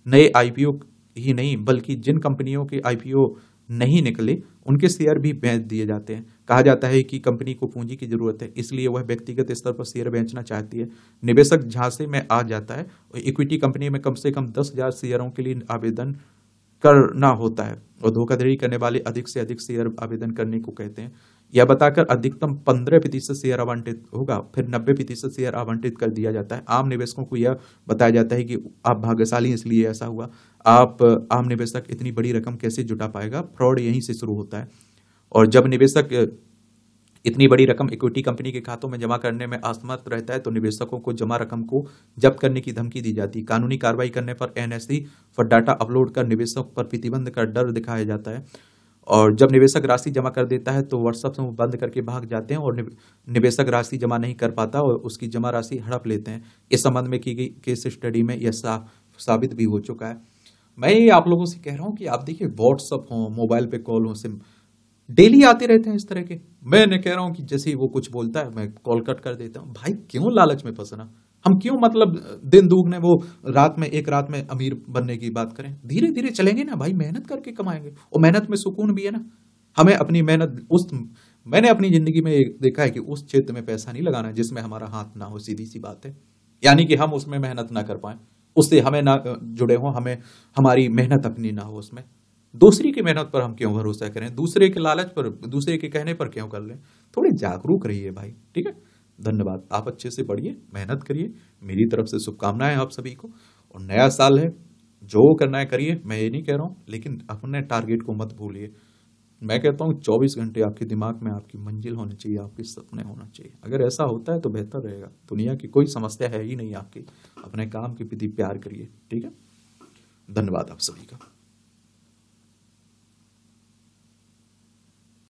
नए आईपीओ ही नहीं बल्कि जिन कंपनियों के आईपीओ नहीं निकले उनके शेयर भी बेच दिए जाते हैं। कहा जाता है कि कंपनी को पूंजी की जरूरत है, इसलिए वह व्यक्तिगत स्तर पर शेयर बेचना चाहती है। निवेशक झांसे में आ जाता है और इक्विटी कंपनी में कम से कम 10,000 शेयरों के लिए आवेदन करना होता है और धोखाधड़ी करने वाले अधिक से अधिक शेयर आवेदन करने को कहते हैं। यह बताकर अधिकतम 15% शेयर आवंटित होगा, फिर 90% शेयर आवंटित कर दिया जाता है। आम निवेशकों को यह बताया जाता है कि आप भाग्यशाली इसलिए ऐसा हुआ, आप आम निवेशक इतनी बड़ी रकम कैसे जुटा पाएगा। फ्रॉड यहीं से शुरू होता है और जब निवेशक इतनी बड़ी रकम इक्विटी कंपनी के खातों में जमा करने में असमर्थ रहता है तो निवेशकों को जमा रकम को जब्त करने की धमकी दी जाती है। कानूनी कार्रवाई करने पर एनएसई पर डाटा अपलोड कर निवेशकों पर प्रतिबंध का डर दिखाया जाता है और जब निवेशक राशि जमा कर देता है तो व्हाट्सएप समूह बंद करके भाग जाते हैं और निवेशक राशि जमा नहीं कर पाता और उसकी जमा राशि हड़प लेते हैं। इस संबंध में की गई केस स्टडी में यह साफ साबित भी हो चुका है। मैं ये आप लोगों से कह रहा हूं कि आप देखिए, व्हाट्सअप हो, मोबाइल पे कॉल हो, सिम डेली आते रहते हैं इस तरह के। मैं नहीं कह रहा हूं कि जैसे ही वो कुछ बोलता है मैं कॉल कट कर देता हूं। भाई क्यों लालच में फंसना? हम क्यों मतलब दिन दुगने वो रात में, एक रात में अमीर बनने की बात करें? धीरे धीरे चलेंगे ना भाई, मेहनत करके कमाएंगे, और मेहनत में सुकून भी है ना। हमें अपनी मेहनत उस मैंने अपनी जिंदगी में देखा है कि उस क्षेत्र में पैसा नहीं लगाना जिसमें हमारा हाथ ना हो, सीधी सी बात है। यानी कि हम उसमें मेहनत ना कर पाए, उससे हमें ना जुड़े हो, हमें हमारी मेहनत अपनी ना हो उसमें। दूसरी की मेहनत पर हम क्यों भरोसा करें? दूसरे के लालच पर, दूसरे के कहने पर क्यों कर लें? थोड़े जागरूक रहिए भाई, ठीक है? धन्यवाद। आप अच्छे से पढ़िए, मेहनत करिए। मेरी तरफ से शुभकामनाएं आप सभी को। और नया साल है, जो करना है करिए, मैं ये नहीं कह रहा हूं, लेकिन अपने टारगेट को मत भूलिए। मैं कहता हूँ 24 घंटे आपके दिमाग में आपकी मंजिल होनी चाहिए, आपके सपने होना चाहिए। अगर ऐसा होता है तो बेहतर रहेगा। दुनिया की कोई समस्या है ही नहीं आपकी। अपने काम के प्रति प्यार करिए, ठीक है? धन्यवाद आप सभी का।